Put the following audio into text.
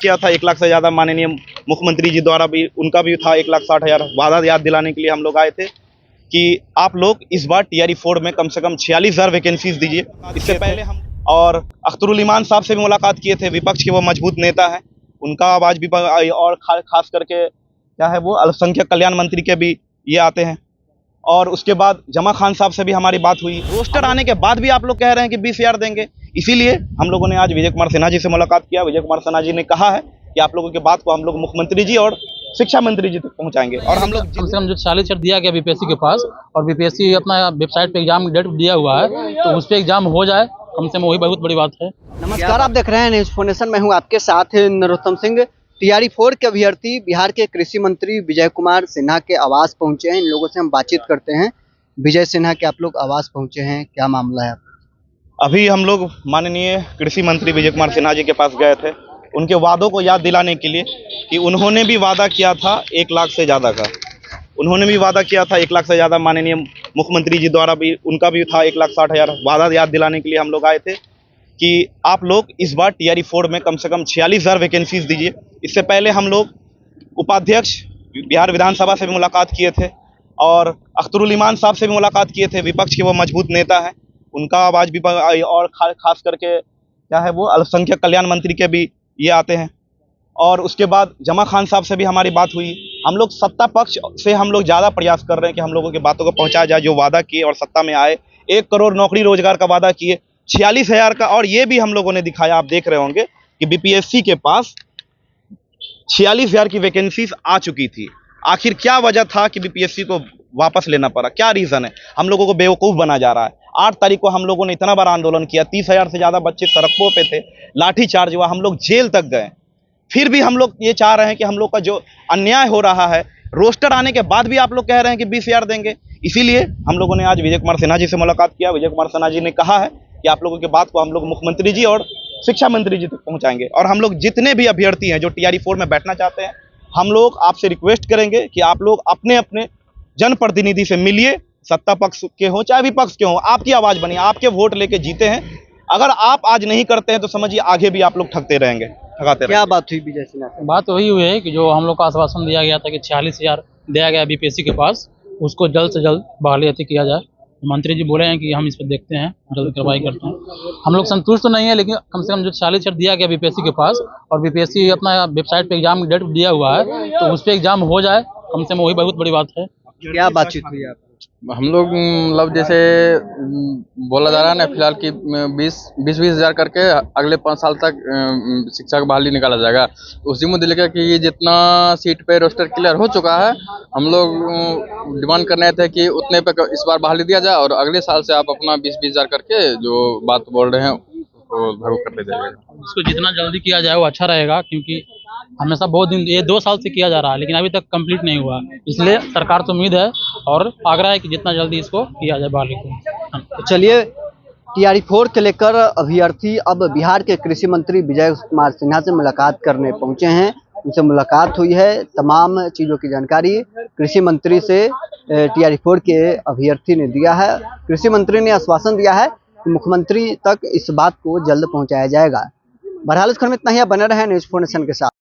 किया था 1 लाख से ज़्यादा। माननीय मुख्यमंत्री जी द्वारा भी उनका भी था 1,60,000 वादा याद दिलाने के लिए हम लोग आए थे कि आप लोग इस बार टीआरई 4 में कम से कम 46,000 वैकेंसीज दीजिए। इससे पहले हम और अख्तरुल ईमान साहब से भी मुलाकात किए थे। विपक्ष के वो मजबूत नेता हैं, उनका आवाज़ भी और खास करके क्या है वो अल्पसंख्यक कल्याण मंत्री के भी ये आते हैं। और उसके बाद जमा खान साहब से भी हमारी बात हुई। रोस्टर आने के बाद भी आप लोग कह रहे हैं कि 20,000 देंगे, इसीलिए हम लोगों ने आज विजय कुमार सिन्हा जी से मुलाकात किया। विजय कुमार सिन्हा जी ने कहा है कि आप लोगों की बात को हम लोग मुख्यमंत्री जी और शिक्षा मंत्री जी तक पहुंचाएंगे। और हम लोग कम से कम जो 46 दिया गया बीपीएससी के पास, और बीपीएससी अपना वेबसाइट पे एग्जाम डेट दिया हुआ है, तो उस पर एग्जाम हो जाए कम से कम, वही बहुत बड़ी बात है। नमस्कार, आप देख रहे हैं न्यूज़ फोनेशन। मैं हूं आपके साथ नरोत्तम सिंह। टीआरई 4 के अभ्यर्थी बिहार के कृषि मंत्री विजय कुमार सिन्हा के आवास पहुंचे हैं। इन लोगों से हम बातचीत करते हैं। विजय सिन्हा के आप लोग आवास पहुंचे हैं, क्या मामला है? अभी हम लोग माननीय कृषि मंत्री विजय कुमार सिन्हा जी के पास गए थे, उनके वादों को याद दिलाने के लिए कि उन्होंने भी वादा किया था 1 लाख से ज़्यादा का। उन्होंने भी वादा किया था 1 लाख से ज़्यादा। माननीय मुख्यमंत्री जी द्वारा भी उनका भी था 1,60,000 वादा याद दिलाने के लिए हम लोग आए थे कि आप लोग इस बार टीआरई 4 में कम से कम 46,000 वैकेंसीज दीजिए। इससे पहले हम लोग उपाध्यक्ष बिहार विधानसभा से भी मुलाकात किए थे और अख्तरुल ईमान साहब से भी मुलाकात किए थे। विपक्ष के वो मजबूत नेता हैं, उनका आवाज़ भी और खास करके क्या है वो अल्पसंख्यक कल्याण मंत्री के भी ये आते हैं। और उसके बाद जमा खान साहब से भी हमारी बात हुई। हम लोग सत्ता पक्ष से हम लोग ज़्यादा प्रयास कर रहे हैं कि हम लोगों की बातों को पहुंचाया जाए। जो वादा किए और सत्ता में आए, 1 करोड़ नौकरी रोजगार का वादा किए, 46,000 का, और ये भी हम लोगों ने दिखाया। आप देख रहे होंगे कि बीपीएससी के पास 46,000 की वैकेंसीज आ चुकी थी। आखिर क्या वजह था कि बीपीएससी को वापस लेना पड़ा? क्या रीज़न है? हम लोगों को बेवकूफ़ बना जा रहा है। 8 तारीख को हम लोगों ने इतना बड़ा आंदोलन किया, 30,000 से ज़्यादा बच्चे सड़कों पे थे, लाठीचार्ज हुआ, हम लोग जेल तक गए। फिर भी हम लोग ये चाह रहे हैं कि हम लोग का जो अन्याय हो रहा है, रोस्टर आने के बाद भी आप लोग कह रहे हैं कि 20,000 देंगे, इसीलिए हम लोगों ने आज विजय कुमार सिन्हा जी से मुलाकात किया। विजय कुमार सिन्हा जी ने कहा है कि आप लोगों की बात को हम लोग मुख्यमंत्री जी और शिक्षा मंत्री जी तक पहुंचाएंगे। और हम लोग जितने भी अभ्यर्थी हैं जो टीआरई 4 में बैठना चाहते हैं, हम लोग आपसे रिक्वेस्ट करेंगे कि आप लोग अपने अपने जनप्रतिनिधि से मिलिए। सत्ता पक्ष के हो चाहे विपक्ष के हो, आपकी आवाज़ बनिए, आपके वोट लेके जीते हैं। अगर आप आज नहीं करते हैं तो समझिए आगे भी आप लोग ठगते रहेंगे, ठगाते क्या बात हुई विजय सिन्हा से? बात वही हुई है कि जो हम लोग का आश्वासन दिया गया था कि 46,000 दिया गया बीपीएससी के पास, उसको जल्द से जल्द बहाली किया जाए। मंत्री जी बोले हैं कि हम इस पर देखते हैं, जल्द कार्रवाई करते हैं। हम लोग संतुष्ट तो नहीं है, लेकिन कम से कम जो 46,000 दिया गया बीपीएससी के पास, और बीपीएससी अपना वेबसाइट पे एग्जाम डेट दिया हुआ है, तो उस पर एग्जाम हो जाए कम से कम, वही बहुत बड़ी बात है। क्या बातचीत हुई आप? हम लोग मतलब जैसे बोला जा रहा है ना फिलहाल कि 20 हज़ार करके अगले 5 साल तक शिक्षा का बहाली निकाला जाएगा। तो उसी मुद्दे लेकर कि ये जितना सीट पे रोस्टर क्लियर हो चुका है, हम लोग डिमांड कर रहे थे कि उतने पे इस बार बहाली दिया जाए, और अगले साल से आप अपना 20 हज़ार करके जो बात बोल रहे हैं उसको लागू कर दे जाएगा। इसको जितना जल्दी किया जाए वो अच्छा रहेगा, क्योंकि हमेशा बहुत दिन, ये 2 साल से किया जा रहा है लेकिन अभी तक कंप्लीट नहीं हुआ। इसलिए सरकार से उम्मीद है और आग्रह है कि जितना जल्दी इसको किया जाए बहाली को। तो चलिए, टीआरई 4 के लेकर अभ्यर्थी अब बिहार के कृषि मंत्री विजय कुमार सिन्हा से मुलाकात करने पहुंचे हैं। उनसे मुलाकात हुई है, तमाम चीज़ों की जानकारी कृषि मंत्री से टीआरई 4 के अभ्यर्थी ने दिया है। कृषि मंत्री ने आश्वासन दिया है कि मुख्यमंत्री तक इस बात को जल्द पहुंचाया जाएगा। बहरहाल इस खबर में इतना ही। बने रहे न्यूज़ फोनेशन के साथ।